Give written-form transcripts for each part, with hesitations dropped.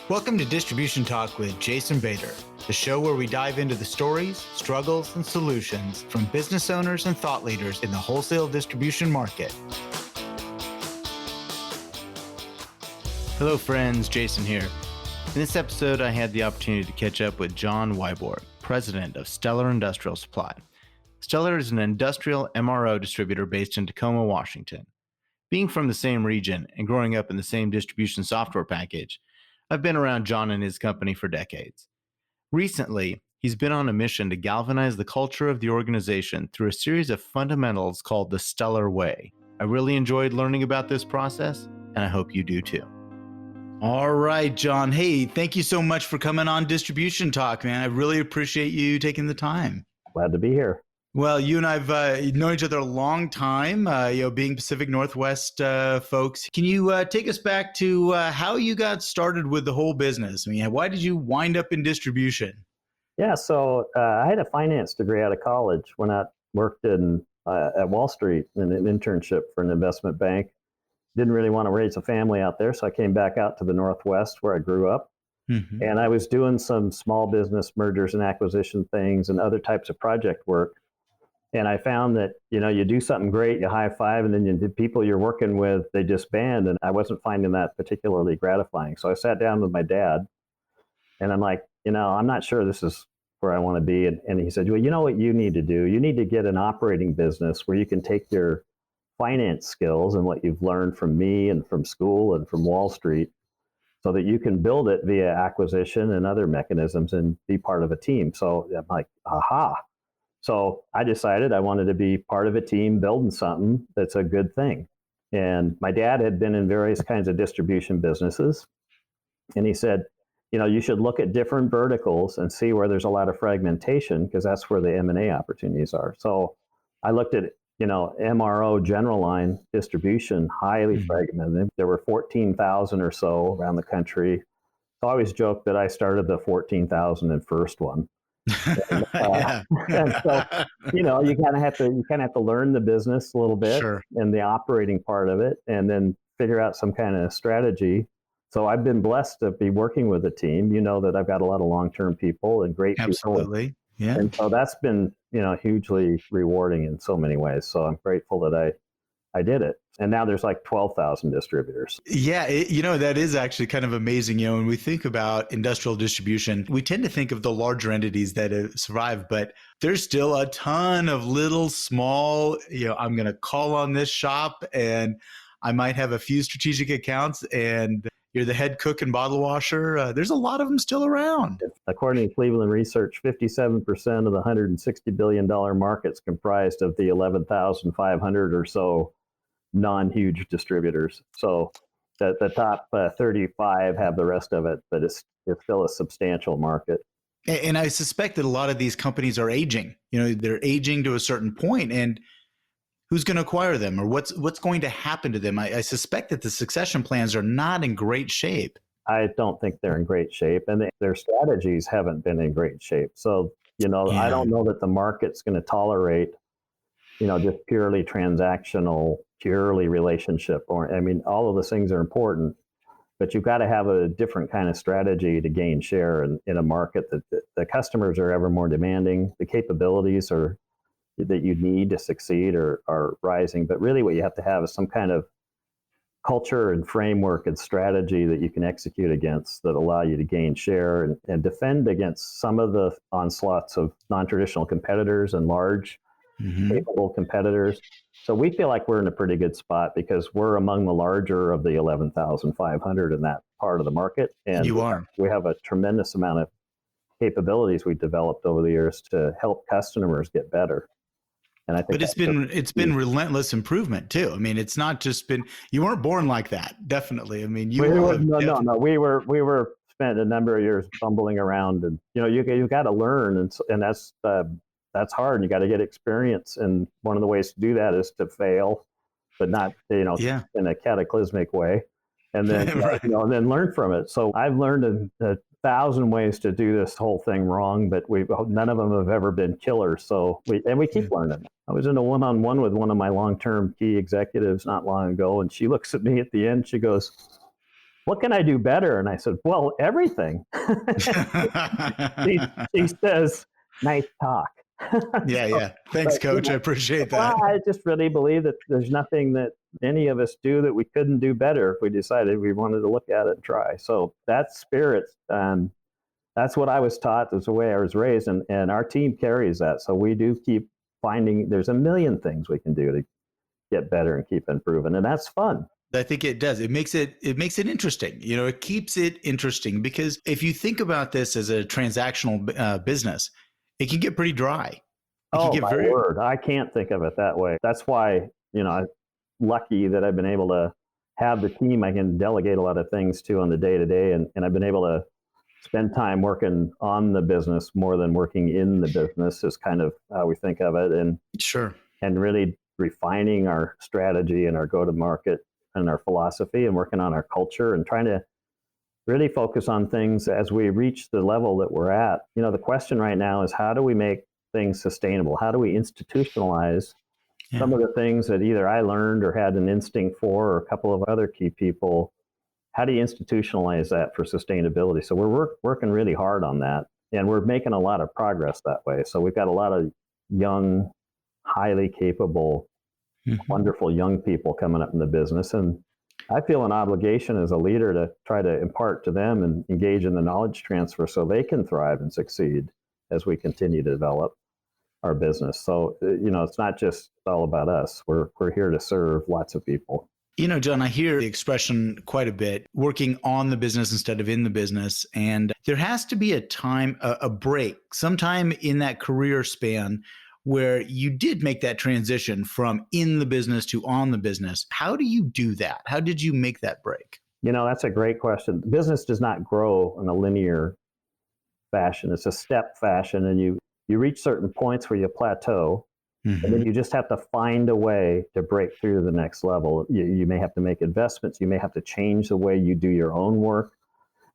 Welcome to Distribution Talk with Jason Bader, the show where we dive into the stories, struggles, and solutions from business owners and thought leaders in the wholesale distribution market. Hello friends, Jason here. In this episode, I had the opportunity to catch up with John Wiborg, president of Stallar Industrial Supply. Stallar is an industrial MRO distributor based in Tacoma, Washington. Being from the same region and growing up in the same distribution software package, I've been around John and his company for decades. Recently, he's been on a mission to galvanize the culture of the organization through a series of fundamentals called the Stallar Way. I really enjoyed learning about this process, and I hope you do too. All right, John. Hey, thank you so much for coming on Distribution Talk, man. I really appreciate you taking the time. Glad to be here. Well, you and I've known each other a long time, being Pacific Northwest folks. Can you take us back to how you got started with the whole business? I mean, why did you wind up in distribution? Yeah, so I had a finance degree out of college when I worked at Wall Street in an internship for an investment bank. Didn't really want to raise a family out there, so I came back out to the Northwest where I grew up. Mm-hmm. And I was doing some small business mergers and acquisition things and other types of project work. And I found that, you do something great, you high five, and then the people you're working with, they disband. And I wasn't finding that particularly gratifying. So I sat down with my dad and I'm like, I'm not sure this is where I want to be. And he said, well, you know what you need to do? You need to get an operating business where you can take your finance skills and what you've learned from me and from school and from Wall Street so that you can build it via acquisition and other mechanisms and be part of a team. So I'm like, aha. So I decided I wanted to be part of a team building something that's a good thing. And my dad had been in various kinds of distribution businesses. And he said, you should look at different verticals and see where there's a lot of fragmentation because that's where the M&A opportunities are. So I looked at, MRO general line distribution, highly fragmented. There were 14,000 or so around the country. So I always joke that I started the 14,001st one. And so, you kind of have to learn the business a little bit and the operating part of it, and then figure out some kind of strategy. So I've been blessed to be working with a team. That I've got a lot of long-term people and great people. Absolutely. Yeah. And so that's been, hugely rewarding in so many ways. So I'm grateful that I did it. And now there's like 12,000 distributors. Yeah, that is actually kind of amazing. When we think about industrial distribution, we tend to think of the larger entities that have survived, but there's still a ton of little, small, I'm going to call on this shop and I might have a few strategic accounts and you're the head cook and bottle washer. There's a lot of them still around. According to Cleveland Research, 57% of the $160 billion market's comprised of the 11,500 or so non-huge distributors. So the top 35 have the rest of it, but it's still a substantial market. And I suspect that a lot of these companies are aging. They're aging to a certain point, and who's going to acquire them, or what's going to happen to them? I suspect that the succession plans are not in great shape. I don't think they're in great shape, and their strategies haven't been in great shape. So, I don't know that the market's going to tolerate, just purely transactional, purely relationship. All of those things are important, but you've got to have a different kind of strategy to gain share in a market that the customers are ever more demanding. The capabilities that you need to succeed are rising. But really what you have to have is some kind of culture and framework and strategy that you can execute against that allow you to gain share and defend against some of the onslaughts of non-traditional competitors and large, capable competitors. So we feel like we're in a pretty good spot because we're among the larger of the 11,500 in that part of the market. And you are. We have a tremendous amount of capabilities we've developed over the years to help customers get better. And I think it's been relentless improvement too. It's not just been, you weren't born like that. Definitely. No. We were spent a number of years fumbling around, and you got to learn, and that's hard. You got to get experience, and one of the ways to do that is to fail, but not in a cataclysmic way, and then right. And then learn from it. So I've learned a 1,000 ways to do this whole thing wrong, but none of them have ever been killers. So we keep learning. I was in a one-on-one with one of my long-term key executives not long ago, and she looks at me at the end. She goes, what can I do better? And I said, well, everything. she, she says, nice talk. Yeah, So, yeah. Thanks, but, Coach. I appreciate well, that. I just really believe that there's nothing that any of us do that we couldn't do better if we decided we wanted to look at it and try. So that spirit, that's what I was taught. That's the way I was raised, and our team carries that. So we do keep finding there's a million things we can do to get better and keep improving, and that's fun. I think it does. It makes it interesting. It keeps it interesting because if you think about this as a transactional business, it can get pretty dry. It can Oh get my very word, I can't think of it that way. That's why I'm lucky that I've been able to have the team I can delegate a lot of things to on the day to day, and I've been able to spend time working on the business more than working in the business is kind of how we think of it, sure. and really refining our strategy and our go to market and our philosophy and working on our culture and trying to really focus on things as we reach the level that we're at. The question right now is how do we make things sustainable? How do we institutionalize Yeah. some of the things that either I learned or had an instinct for, or a couple of other key people? How do you institutionalize that for sustainability? So we're working really hard on that, and we're making a lot of progress that way. So we've got a lot of young, highly capable, wonderful young people coming up in the business, and I feel an obligation as a leader to try to impart to them and engage in the knowledge transfer so they can thrive and succeed as we continue to develop our business. So, it's not just all about us. We're here to serve lots of people. John, I hear the expression quite a bit, working on the business instead of in the business. And there has to be a time, a break, sometime in that career span where you did make that transition from in the business to on the business. How do you do that? How did you make that break? That's a great question. Business does not grow in a linear fashion. It's a step fashion, and you reach certain points where you plateau, and then you just have to find a way to break through to the next level. You may have to make investments. You may have to change the way you do your own work.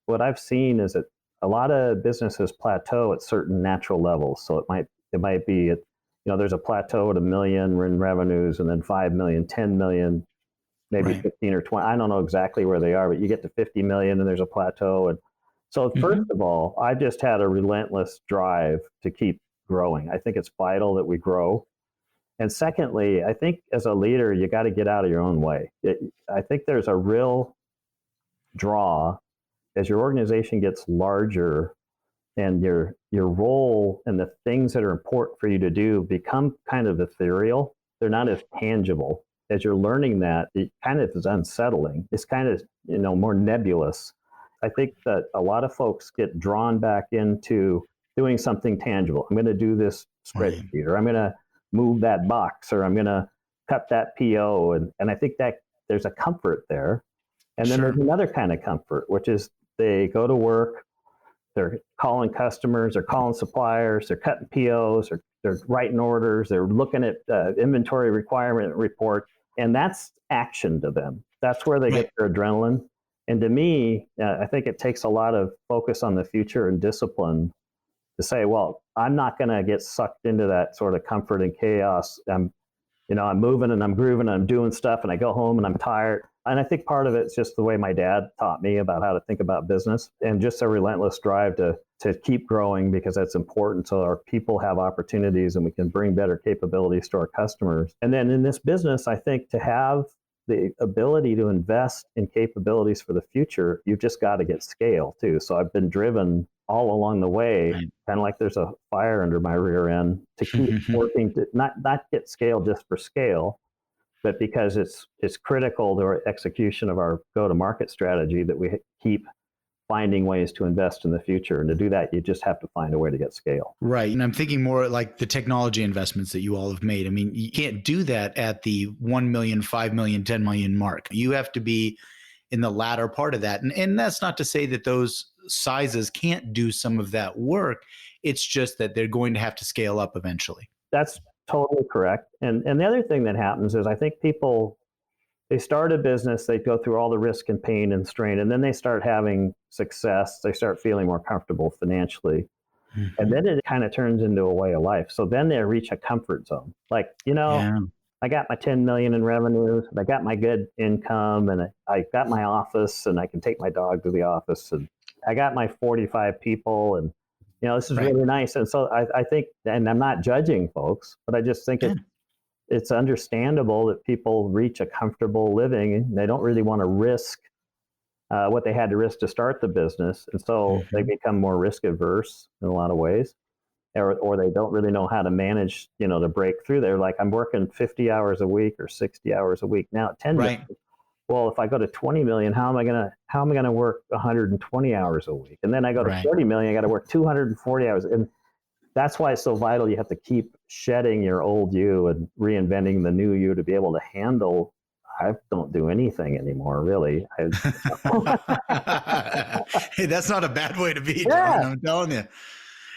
What I've seen is that a lot of businesses plateau at certain natural levels. So it might be there's a plateau at $1 million in revenues, and then 5 million, 10 million, maybe Right. 15 or 20. I don't know exactly where they are, but you get to 50 million and there's a plateau. And so first of all, I just had a relentless drive to keep growing. I think it's vital that we grow. And secondly, I think as a leader, you got to get out of your own way. I think there's a real draw as your organization gets larger and your role and the things that are important for you to do become kind of ethereal. They're not as tangible. As you're learning that, it kind of is unsettling. It's kind of more nebulous. I think that a lot of folks get drawn back into doing something tangible. I'm going to do this spreadsheet, or I'm going to move that box, or I'm going to cut that PO. And I think that there's a comfort there. And then there's another kind of comfort, which is they go to work, they're calling customers, they're calling suppliers, they're cutting POs, they're writing orders, they're looking at inventory requirement reports, and that's action to them. That's where they get their adrenaline. And to me, I think it takes a lot of focus on the future and discipline to say, well, I'm not going to get sucked into that sort of comfort and chaos. I'm moving and I'm grooving and I'm doing stuff, and I go home and I'm tired. And I think part of it's just the way my dad taught me about how to think about business, and just a relentless drive to keep growing, because that's important so our people have opportunities and we can bring better capabilities to our customers. And then in this business, I think to have the ability to invest in capabilities for the future, you've just got to get scale too. So I've been driven all along the way, kind of like there's a fire under my rear end, to keep working to not get scale just for scale, but because it's critical to our execution of our go-to-market strategy that we keep finding ways to invest in the future. And to do that, you just have to find a way to get scale. Right. And I'm thinking more like the technology investments that you all have made. I mean, you can't do that at the 1 million, 5 million, 10 million mark. You have to be in the latter part of that. And that's not to say that those sizes can't do some of that work. It's just that they're going to have to scale up eventually. That's totally correct. And the other thing that happens is I think people, they start a business, they go through all the risk and pain and strain, and then they start having success. They start feeling more comfortable financially. And then it kind of turns into a way of life. So then they reach a comfort zone. Like, I got my 10 million in revenues, and I got my good income, and I got my office, and I can take my dog to the office, and I got my 45 people, and this is Right. really nice. And so I think, and I'm not judging folks, but I just think Yeah. it's understandable that people reach a comfortable living, and they don't really want to risk what they had to risk to start the business, and so they Hmm. become more risk averse in a lot of ways, or they don't really know how to manage, to break through there. Like, I'm working 50 hours a week or 60 hours a week now at 10 Right. million. Well, if I go to 20 million, how am I gonna work 120 hours a week? And then I go to Right. 40 million, I got to work 240 hours. And that's why it's so vital. You have to keep shedding your old you and reinventing the new you to be able to handle. I don't do anything anymore, really. Hey, that's not a bad way to be, John. Yeah, I'm telling you.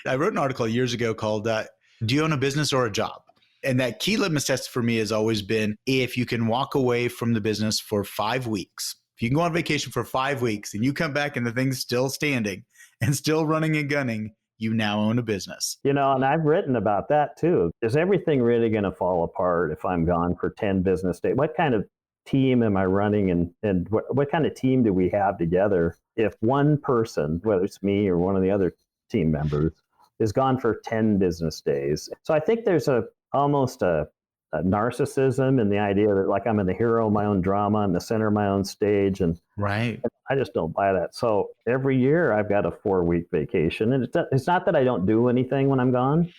I wrote an article years ago called Do You Own a Business or a Job? And that key litmus test for me has always been if you can walk away from the business for 5 weeks. If you can go on vacation for 5 weeks and you come back and the thing's still standing and still running and gunning, you now own a business. and I've written about that too. Is everything really going to fall apart if I'm gone for 10 business days? What kind of team am I running, and what kind of team do we have together if one person, whether it's me or one of the other team members, is gone for 10 business days? So I think there's almost a narcissism in the idea that, like, I'm the hero of my own drama, I'm the center of my own stage, and Right. I just don't buy that. So every year I've got a 4-week vacation, and it's not that I don't do anything when I'm gone,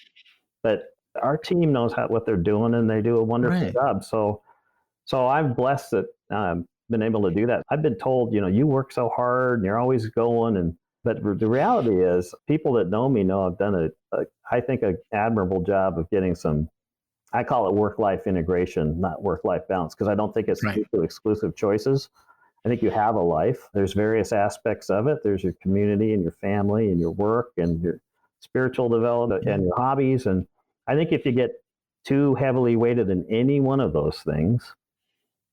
but our team knows what they're doing, and they do a wonderful Right. job. So I'm blessed that I've been able to do that. I've been told, you work so hard and you're always going, but the reality is, people that know me know I've done I think, an admirable job of getting some. I call it work-life integration, not work-life balance, because I don't think it's Right. mutually exclusive choices. I think you have a life. There's various aspects of it. There's your community and your family and your work and your spiritual development Yeah. and your hobbies. And I think if you get too heavily weighted in any one of those things,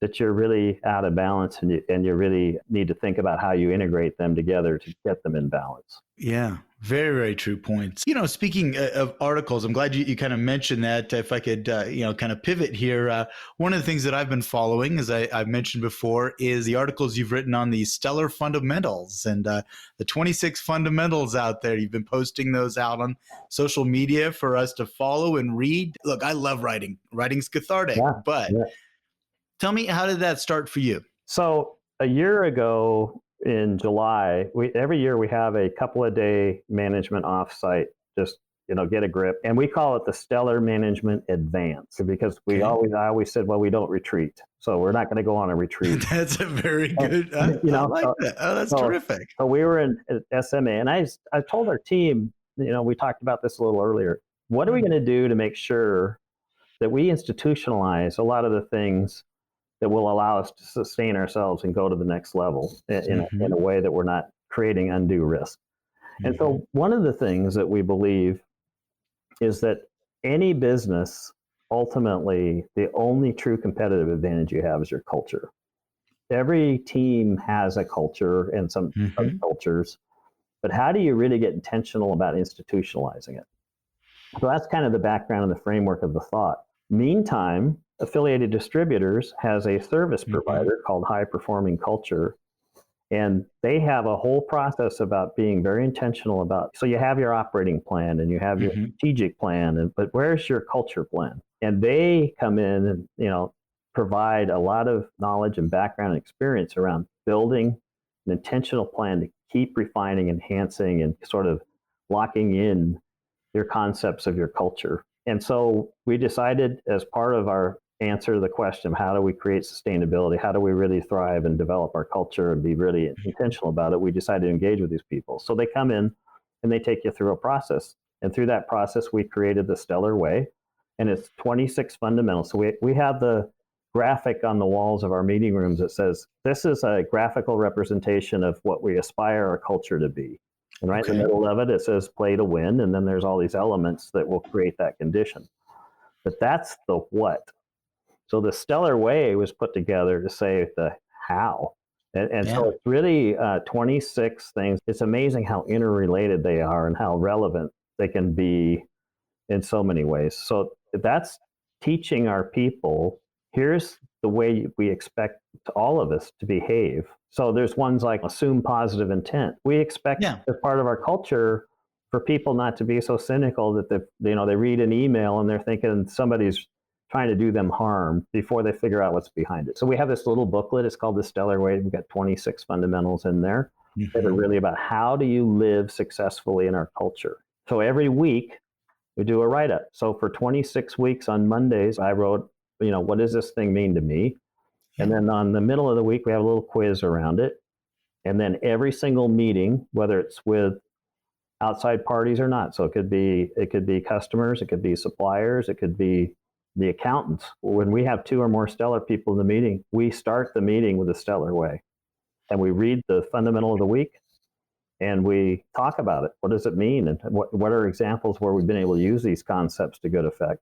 that you're really out of balance, and you really need to think about how you integrate them together to get them in balance. Yeah, very, very true points. Speaking of articles, I'm glad you kind of mentioned that. If I could, kind of pivot here, one of the things that I've been following, as I've mentioned before, is the articles you've written on the Stellar fundamentals and the 26 fundamentals out there. You've been posting those out on social media for us to follow and read. Look, I love writing. Writing's cathartic, Yeah. but Yeah. tell me, how did that start for you? So a year ago in July, every year we have a couple of day management offsite. Just get a grip, and we call it the Stellar Management Advance, because Okay. I always said, well, we don't retreat, so we're not going to go on a retreat. That's a very And, good. I like that. Oh, that's terrific. So we were in SMA, and I told our team, we talked about this a little earlier. What are we going to do to make sure that we institutionalize a lot of the things that will allow us to sustain ourselves and go to the next level in a way that we're not creating undue risk? And Mm-hmm. so one of the things that we believe is that any business, ultimately, the only true competitive advantage you have is your culture. Every team has a culture and some Mm-hmm. cultures, but how do you really get intentional about institutionalizing it? So that's kind of the background and the framework of the thought. Meantime, Affiliated Distributors has a service Mm-hmm. provider called High Performing Culture, and they have a whole process about being very intentional about. So you have your operating plan and you have your Mm-hmm. strategic plan, but where's your culture plan? And they come in and provide a lot of knowledge and background and experience around building an intentional plan to keep refining, enhancing, and sort of locking in your concepts of your culture. And so we decided, as part of our answer to the question, how do we create sustainability? How do we really thrive and develop our culture and be really intentional about it? We decided to engage with these people. So they come in and they take you through a process. And through that process, we created the Stellar Way, and it's 26 fundamentals. So we have the graphic on the walls of our meeting rooms that says, this is a graphical representation of what we aspire our culture to be. And right in the Okay. middle of it, it says play to win. And then there's all these elements that will create that condition. But that's the what. So the Stellar Way was put together to say the how. And Yeah. so it's really 26 things. It's amazing how interrelated they are and how relevant they can be in so many ways. So that's teaching our people, here's the way we expect all of us to behave. So there's ones like assume positive intent. We expect Yeah. as part of our culture for people not to be so cynical that they read an email and they're thinking somebody's trying to do them harm before they figure out what's behind it. So we have this little booklet. It's called the Stellar Way. We've got 26 fundamentals in there that are really about how do you live successfully in our culture. So every week we do a write-up. So for 26 weeks on Mondays, I wrote, what does this thing mean to me? Yeah. And then on the middle of the week, we have a little quiz around it. And then every single meeting, whether it's with outside parties or not, so it could be customers, it could be suppliers, it could be the accountants. When we have 2 or more Stellar people in the meeting, we start the meeting with the Stellar Way. And we read the fundamental of the week and we talk about it. What does it mean? And what are examples where we've been able to use these concepts to good effect?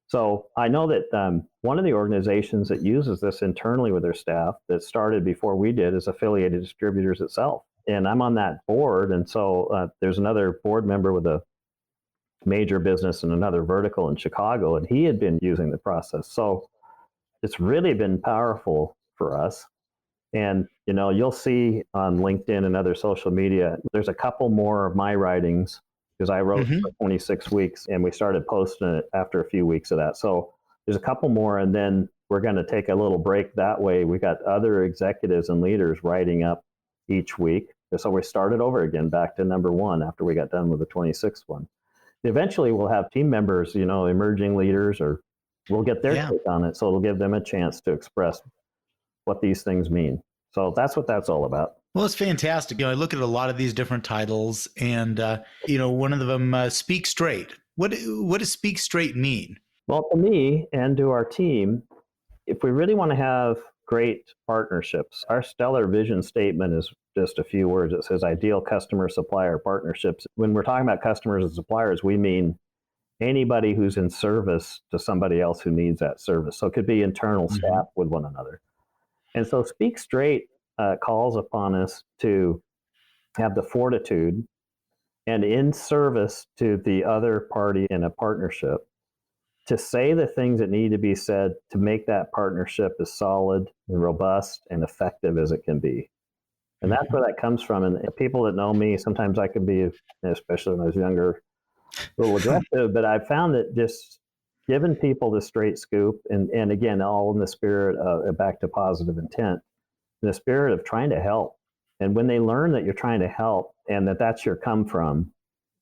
So I know that one of the organizations that uses this internally with their staff that started before we did is Affiliated Distributors itself. And I'm on that board. And so there's another board member with a major business in another vertical in Chicago, and he had been using the process. So it's really been powerful for us. And, you'll see on LinkedIn and other social media, there's a couple more of my writings because I wrote for 26 weeks and we started posting it after a few weeks of that. So there's a couple more, and then we're going to take a little break that way. We got other executives and leaders writing up each week. So we started over again back to number 1 after we got done with the 26th one. Eventually we'll have team members, emerging leaders, or we'll get their take on it. So it'll give them a chance to express what these things mean. So that's what that's all about. Well, it's fantastic. I look at a lot of these different titles and, one of them, Speak Straight. What does Speak Straight mean? Well, to me and to our team, if we really want to have great partnerships, our Stellar vision statement is just a few words. It says ideal customer-supplier partnerships. When we're talking about customers and suppliers, we mean anybody who's in service to somebody else who needs that service. So it could be internal staff with one another. And so Speak Straight calls upon us to have the fortitude and in service to the other party in a partnership to say the things that need to be said to make that partnership as solid and robust and effective as it can be. And that's where that comes from. And people that know me, sometimes I can be, especially when I was younger, a little aggressive, but I've found that just giving people the straight scoop, and again, all in the spirit of back to positive intent, in the spirit of trying to help. And when they learn that you're trying to help and that that's your come from,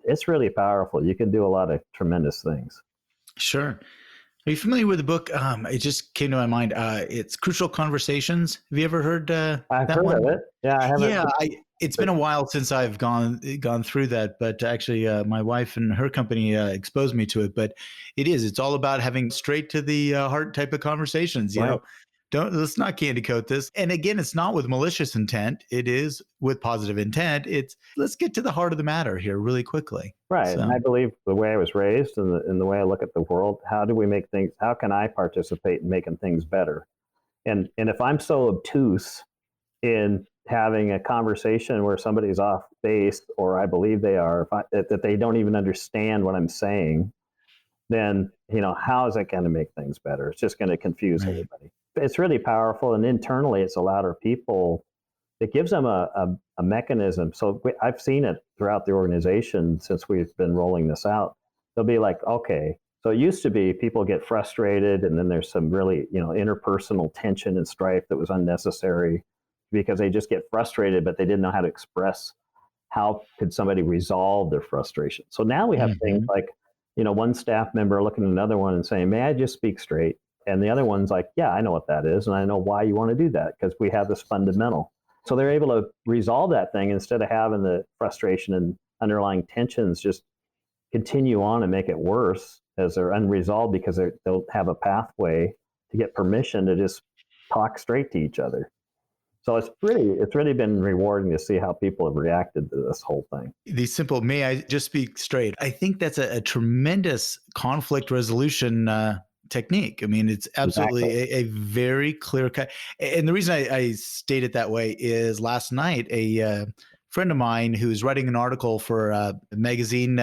it's really powerful. You can do a lot of tremendous things. Sure. Are you familiar with the book? It just came to my mind. It's Crucial Conversations. Have you ever heard I've that heard one? of it. Yeah, I haven't. Yeah, it's been a while since I've gone through that, but actually my wife and her company exposed me to it. But it's all about having straight to the heart type of conversations. Right. Let's not candy coat this. And again, it's not with malicious intent. It is with positive intent. Let's get to the heart of the matter here really quickly. Right. So. And I believe the way I was raised and the way I look at the world, how can I participate in making things better? And if I'm so obtuse in having a conversation where somebody's off base, or I believe they are, that they don't even understand what I'm saying, then, how is it going to make things better? It's just going to confuse everybody. It's really powerful. And internally, it's allowed our people, it gives them a mechanism. So I've seen it throughout the organization since we've been rolling this out. They'll be like, okay, so it used to be people get frustrated and then there's some really, interpersonal tension and strife that was unnecessary because they just get frustrated, but they didn't know how to express how could somebody resolve their frustration. So now we have things like, one staff member looking at another one and saying, may I just speak straight? And the other one's like, yeah, I know what that is. And I know why you want to do that because we have this fundamental. So they're able to resolve that thing instead of having the frustration and underlying tensions just continue on and make it worse as they're unresolved because they'll have a pathway to get permission to just talk straight to each other. So it's really been rewarding to see how people have reacted to this whole thing. The simple, may I just speak straight? I think that's a tremendous conflict resolution technique. I mean, it's absolutely a very clear cut. And the reason I state it that way is last night, a friend of mine who's writing an article for a magazine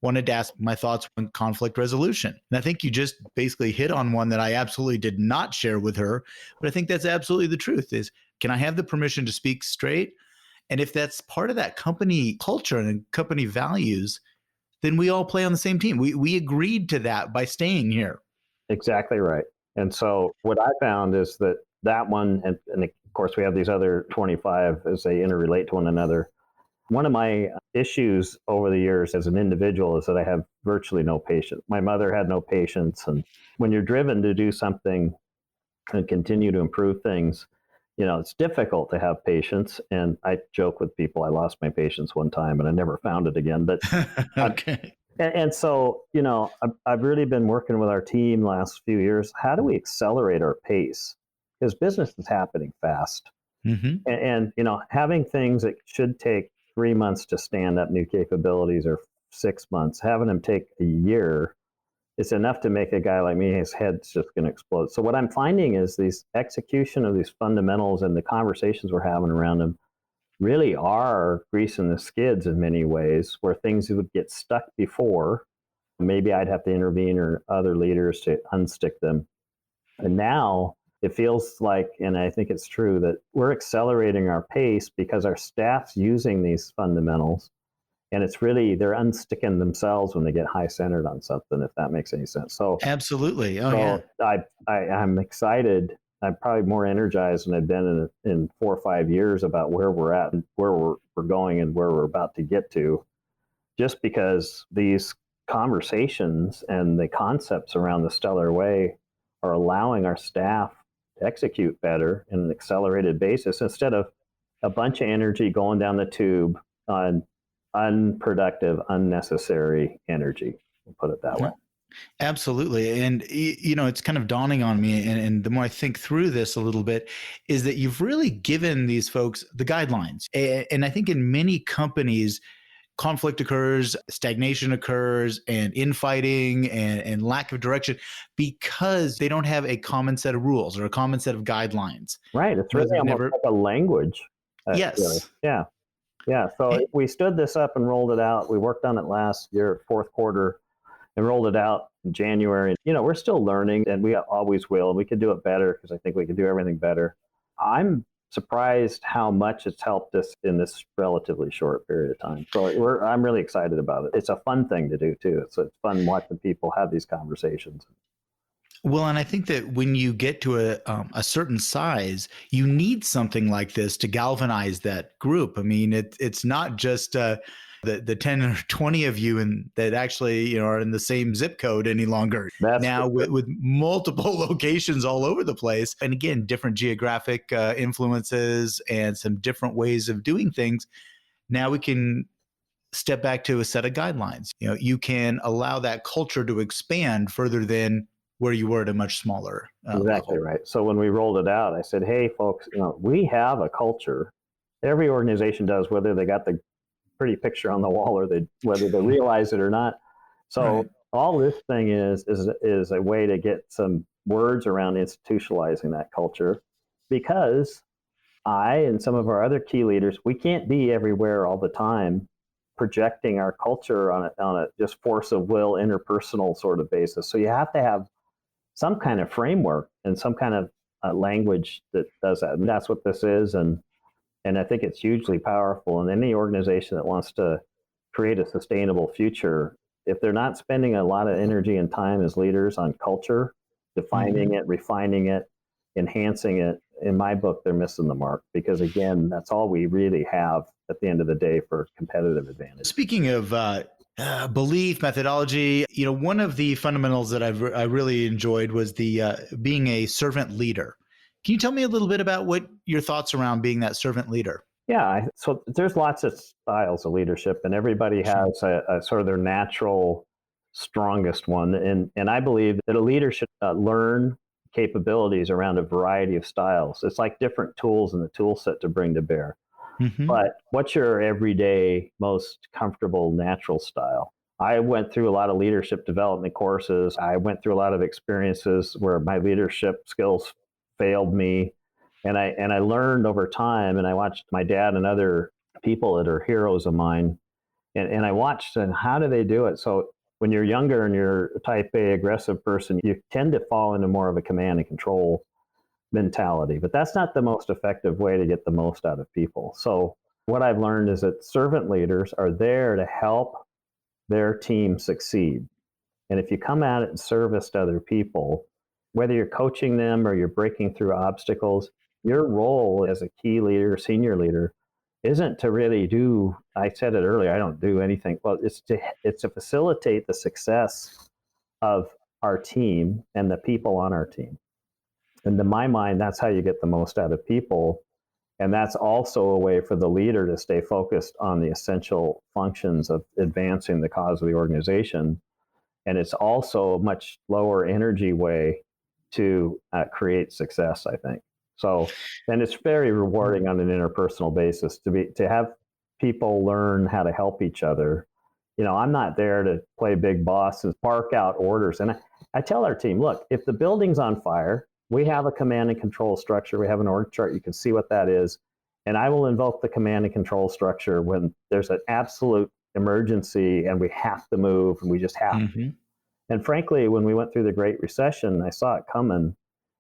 wanted to ask my thoughts on conflict resolution. And I think you just basically hit on one that I absolutely did not share with her, but I think that's absolutely the truth is, can I have the permission to speak straight? And if that's part of that company culture and company values, then we all play on the same team. We agreed to that by staying here. Exactly right. And so what I found is that one, and of course we have these other 25 as they interrelate to one another. One of my issues over the years as an individual is that I have virtually no patience. My mother had no patience. And when you're driven to do something and continue to improve things, it's difficult to have patience. And I joke with people, I lost my patience one time and I never found it again. But okay. and so, I've really been working with our team last few years. How do we accelerate our pace? Because business is happening fast. Mm-hmm. And having things that should take 3 months to stand up new capabilities or 6 months, having them take a year, it's enough to make a guy like me, his head's just going to explode. So what I'm finding is these execution of these fundamentals and the conversations we're having around them really are greasing the skids in many ways, where things would get stuck before. Maybe I'd have to intervene or other leaders to unstick them. And now it feels like, and I think it's true, that we're accelerating our pace because our staff's using these fundamentals. And it's really, they're unsticking themselves when they get high centered on something, if that makes any sense. So absolutely. I'm excited. I'm probably more energized than I've been in 4 or 5 years about where we're at and where we're going and where we're about to get to, just because these conversations and the concepts around the Stellar Way are allowing our staff to execute better in an accelerated basis instead of a bunch of energy going down the tube on unproductive, unnecessary energy. We'll put it that way. Absolutely. And, it's kind of dawning on me, and the more I think through this a little bit, is that you've really given these folks the guidelines. And I think in many companies, conflict occurs, stagnation occurs, and infighting and lack of direction because they don't have a common set of rules or a common set of guidelines. Right. It's really almost like a language. Yes. Really. Yeah. Yeah. So we stood this up and rolled it out. We worked on it last year, fourth quarter, and rolled it out in January. We're still learning, and we always will. And we could do it better because I think we can do everything better. I'm surprised how much it's helped us in this relatively short period of time. So I'm really excited about it. It's a fun thing to do too. It's fun watching people have these conversations. Well, and I think that when you get to a certain size, you need something like this to galvanize that group. I mean, it's not just the 10 or 20 of you that actually are in the same zip code any longer. That's now with multiple locations all over the place, and again, different geographic influences and some different ways of doing things. Now we can step back to a set of guidelines. You can allow that culture to expand further than where you were at a much smaller exactly level. Right. So when we rolled it out, I said, hey, folks, we have a culture. Every organization does, whether they got the pretty picture on the wall or whether they realize it or not. So right. All this thing is a way to get some words around institutionalizing that culture, because I and some of our other key leaders, we can't be everywhere all the time projecting our culture on a just force of will, interpersonal sort of basis. So you have to have some kind of framework and some kind of language that does that. And that's what this is. And I think it's hugely powerful. And any organization that wants to create a sustainable future, if they're not spending a lot of energy and time as leaders on culture, defining it, refining it, enhancing it, in my book, they're missing the mark. Because again, that's all we really have at the end of the day for competitive advantage. Speaking of belief, methodology, one of the fundamentals that I really enjoyed was the being a servant leader. Can you tell me a little bit about what your thoughts around being that servant leader? Yeah, so there's lots of styles of leadership, and everybody has a sort of their natural strongest one. And I believe that a leader should learn capabilities around a variety of styles. It's like different tools in the tool set to bring to bear. Mm-hmm. But what's your everyday, most comfortable, natural style? I went through a lot of leadership development courses. I went through a lot of experiences where my leadership skills failed me. And I learned over time, and I watched my dad and other people that are heroes of mine And I watched, and how do they do it? So when you're younger and you're a type A aggressive person, you tend to fall into more of a command and control mentality, but that's not the most effective way to get the most out of people. So what I've learned is that servant leaders are there to help their team succeed. And if you come at it in service to other people, whether you're coaching them or you're breaking through obstacles, your role as a key leader, senior leader, isn't to really do, I said it earlier, I don't do anything. Well, it's to facilitate the success of our team and the people on our team. And to my mind, that's how you get the most out of people. And that's also a way for the leader to stay focused on the essential functions of advancing the cause of the organization. And it's also a much lower energy way to create success, I think. So, and it's very rewarding on an interpersonal basis to have people learn how to help each other. I'm not there to play big boss and bark out orders. And I tell our team, look, if the building's on fire, we have a command and control structure. We have an org chart. You can see what that is. And I will invoke the command and control structure when there's an absolute emergency and we have to move and we just have to. And frankly, when we went through the Great Recession, I saw it coming.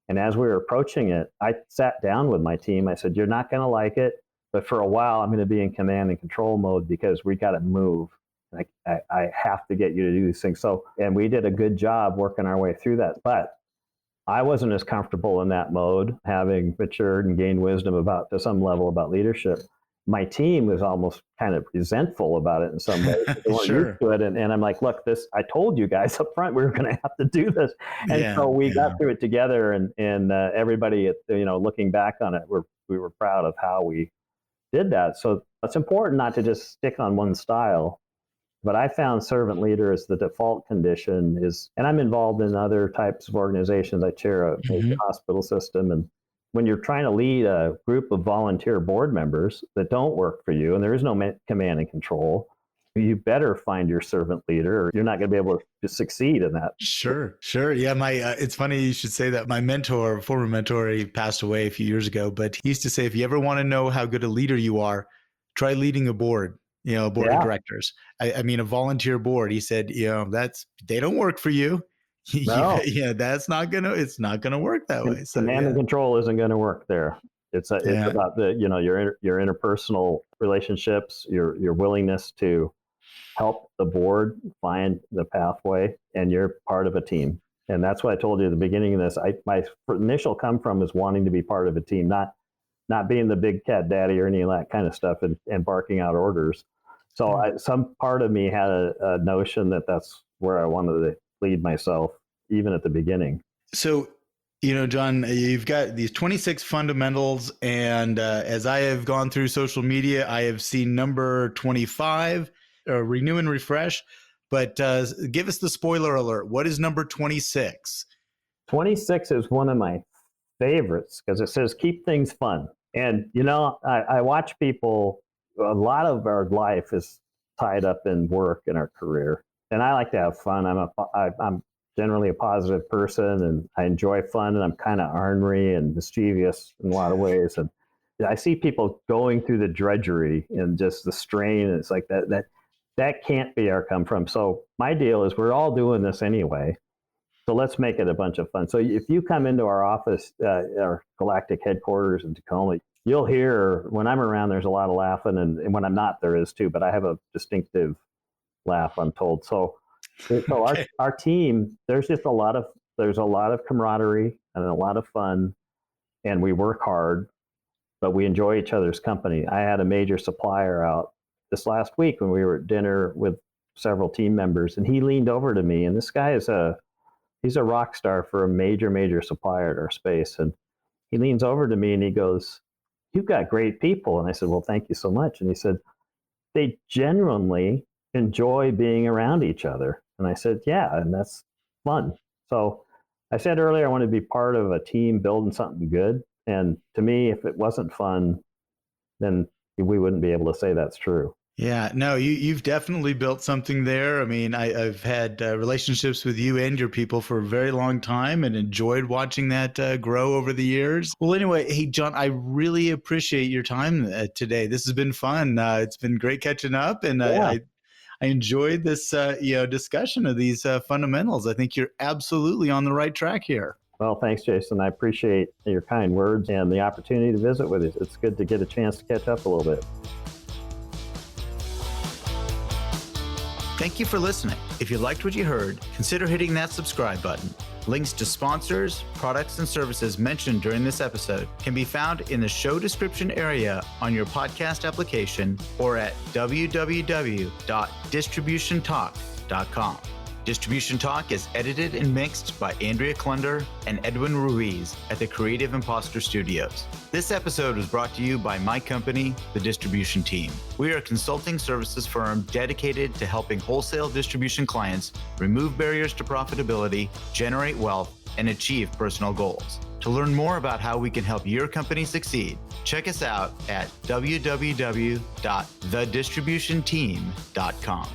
And as we were approaching it, I sat down with my team. I said, you're not going to like it, but for a while, I'm going to be in command and control mode because we got to move. I have to get you to do these things. So, and we did a good job working our way through that. But I wasn't as comfortable in that mode, having matured and gained wisdom to some level about leadership. My team was almost kind of resentful about it in some ways. They weren't used to it. And I'm like, look, I told you guys up front, we were going to have to do this. And so we got through it together, and everybody, looking back on it, we were proud of how we did that. So it's important not to just stick on one style. But I found servant leader as the default condition and I'm involved in other types of organizations. I chair a hospital system. And when you're trying to lead a group of volunteer board members that don't work for you, and there is no command and control, you better find your servant leader, or you're not going to be able to succeed in that. Sure. Yeah. It's funny you should say that. My former mentor, he passed away a few years ago, but he used to say, if you ever want to know how good a leader you are, try leading a board. Board of directors. I mean, a volunteer board. He said, they don't work for you. No. It's not gonna work that way. So command and control isn't going to work there. It's about your interpersonal relationships, your willingness to help the board find the pathway, and you're part of a team. And that's what I told you at the beginning of this. My initial come from is wanting to be part of a team, not being the big cat daddy or any of that kind of stuff and barking out orders. So some part of me had a notion that that's where I wanted to lead myself, even at the beginning. So, John, you've got these 26 fundamentals. And as I have gone through social media, I have seen number 25, renew and refresh. But give us the spoiler alert. What is number 26? 26 is one of my favorites because it says keep things fun. And, I watch people, a lot of our life is tied up in work and our career. And I like to have fun. I'm generally a positive person, and I enjoy fun, and I'm kind of ornery and mischievous in a lot of ways. And I see people going through the drudgery and just the strain. And it's like that can't be our come from. So my deal is we're all doing this anyway. So let's make it a bunch of fun. So if you come into our office, our galactic headquarters in Tacoma, you'll hear when I'm around, there's a lot of laughing, and when I'm not, there is too. But I have a distinctive laugh, I'm told. So our team, there's a lot of camaraderie and a lot of fun, and we work hard, but we enjoy each other's company. I had a major supplier out this last week when we were at dinner with several team members, and he leaned over to me, and this guy he's a rock star for a major supplier at our space. And he leans over to me and he goes, "You've got great people." And I said, "Well, thank you so much." And he said, "They genuinely enjoy being around each other." And I said, "Yeah, and that's fun." So I said earlier, I want to be part of a team building something good. And to me, if it wasn't fun, then we wouldn't be able to say that's true. Yeah, no, you've definitely built something there. I mean, I've had relationships with you and your people for a very long time and enjoyed watching that grow over the years. Well, anyway, hey, John, I really appreciate your time today. This has been fun. It's been great catching up. And Yeah. enjoyed this discussion of these fundamentals. I think you're absolutely on the right track here. Well, thanks, Jason. I appreciate your kind words and the opportunity to visit with you. It's good to get a chance to catch up a little bit. Thank you for listening. If you liked what you heard, consider hitting that subscribe button. Links to sponsors, products, and services mentioned during this episode can be found in the show description area on your podcast application or at www.distributiontalk.com. Distribution Talk is edited and mixed by Andrea Klunder and Edwin Ruiz at the Creative Imposter Studios. This episode was brought to you by my company, The Distribution Team. We are a consulting services firm dedicated to helping wholesale distribution clients remove barriers to profitability, generate wealth, and achieve personal goals. To learn more about how we can help your company succeed, check us out at www.thedistributionteam.com.